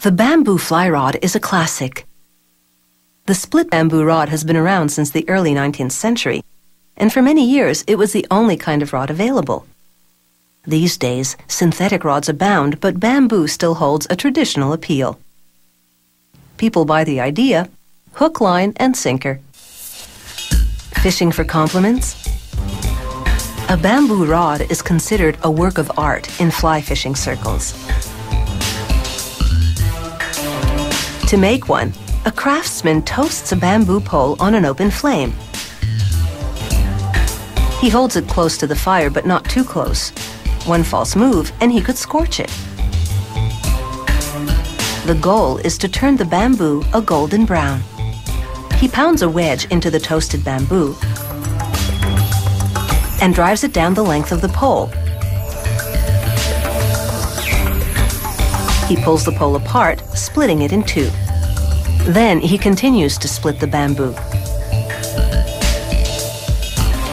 The bamboo fly rod is a classic. The split bamboo rod has been around since the early 19th century, and for many years it was the only kind of rod available. These days, synthetic rods abound, but bamboo still holds a traditional appeal. People buy the idea, hook, line, and sinker. Fishing for compliments? A bamboo rod is considered a work of art in fly fishing circles. To make one, a craftsman toasts a bamboo pole on an open flame. He holds it close to the fire, but not too close. One false move, and he could scorch it. The goal is to turn the bamboo a golden brown. He pounds a wedge into the toasted bamboo and drives it down the length of the pole. He pulls the pole apart, splitting it in two. Then he continues to split the bamboo,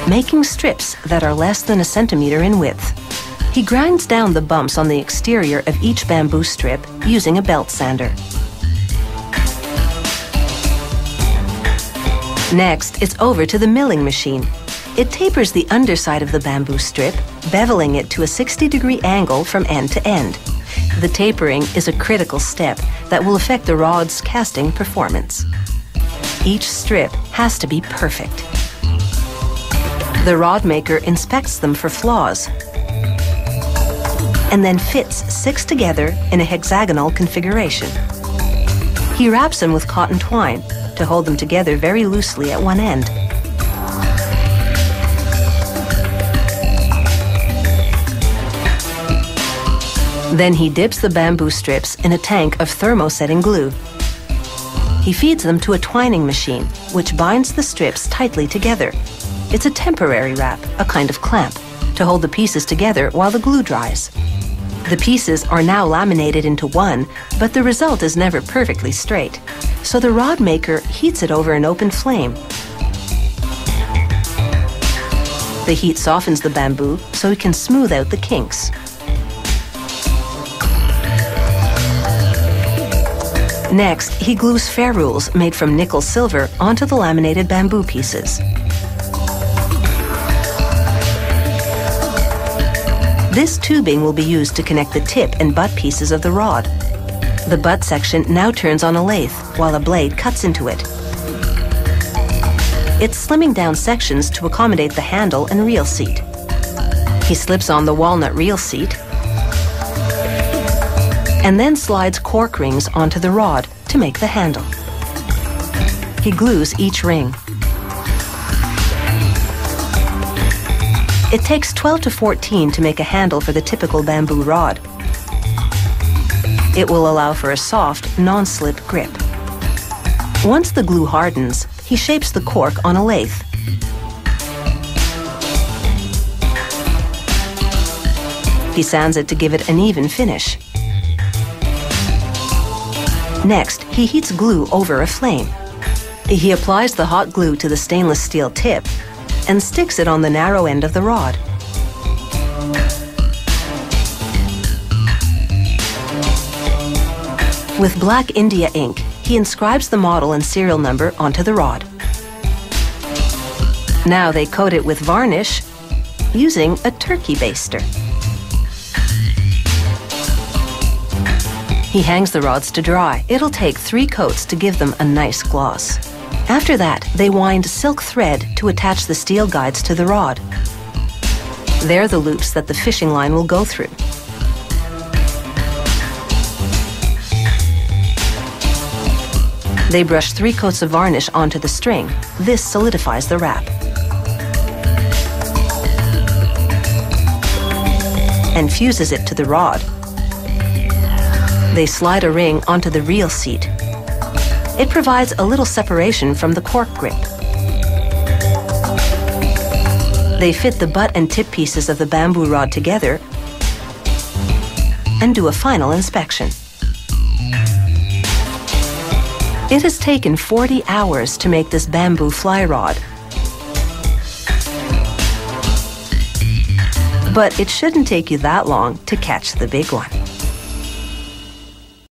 making strips that are less than a centimeter in width. He grinds down the bumps on the exterior of each bamboo strip using a belt sander. Next, it's over to the milling machine. It tapers the underside of the bamboo strip, beveling it to a 60-degree angle from end to end. The tapering is a critical step that will affect the rod's casting performance. Each strip has to be perfect. The rod maker inspects them for flaws and then fits 6 together in a hexagonal configuration. He wraps them with cotton twine to hold them together very loosely at one end. Then he dips the bamboo strips in a tank of thermosetting glue. He feeds them to a twining machine, which binds the strips tightly together. It's a temporary wrap, a kind of clamp, to hold the pieces together while the glue dries. The pieces are now laminated into one, but the result is never perfectly straight, so the rod maker heats it over an open flame. The heat softens the bamboo so it can smooth out the kinks. Next, he glues ferrules made from nickel silver onto the laminated bamboo pieces. This tubing will be used to connect the tip and butt pieces of the rod. The butt section now turns on a lathe while a blade cuts into it. It's slimming down sections to accommodate the handle and reel seat. He slips on the walnut reel seat and then slides cork rings onto the rod to make the handle. He glues each ring. It takes 12 to 14 to make a handle for the typical bamboo rod. It will allow for a soft, non-slip grip. Once the glue hardens, he shapes the cork on a lathe. He sands it to give it an even finish. Next, he heats glue over a flame. He applies the hot glue to the stainless steel tip and sticks it on the narrow end of the rod. With black India ink, he inscribes the model and serial number onto the rod. Now they coat it with varnish using a turkey baster. He hangs the rods to dry. It'll take 3 coats to give them a nice gloss. After that, they wind silk thread to attach the steel guides to the rod. They're the loops that the fishing line will go through. They brush 3 coats of varnish onto the string. This solidifies the wrap. And fuses it to the rod. They slide a ring onto the reel seat. It provides a little separation from the cork grip. They fit the butt and tip pieces of the bamboo rod together and do a final inspection. It has taken 40 hours to make this bamboo fly rod. But it shouldn't take you that long to catch the big one.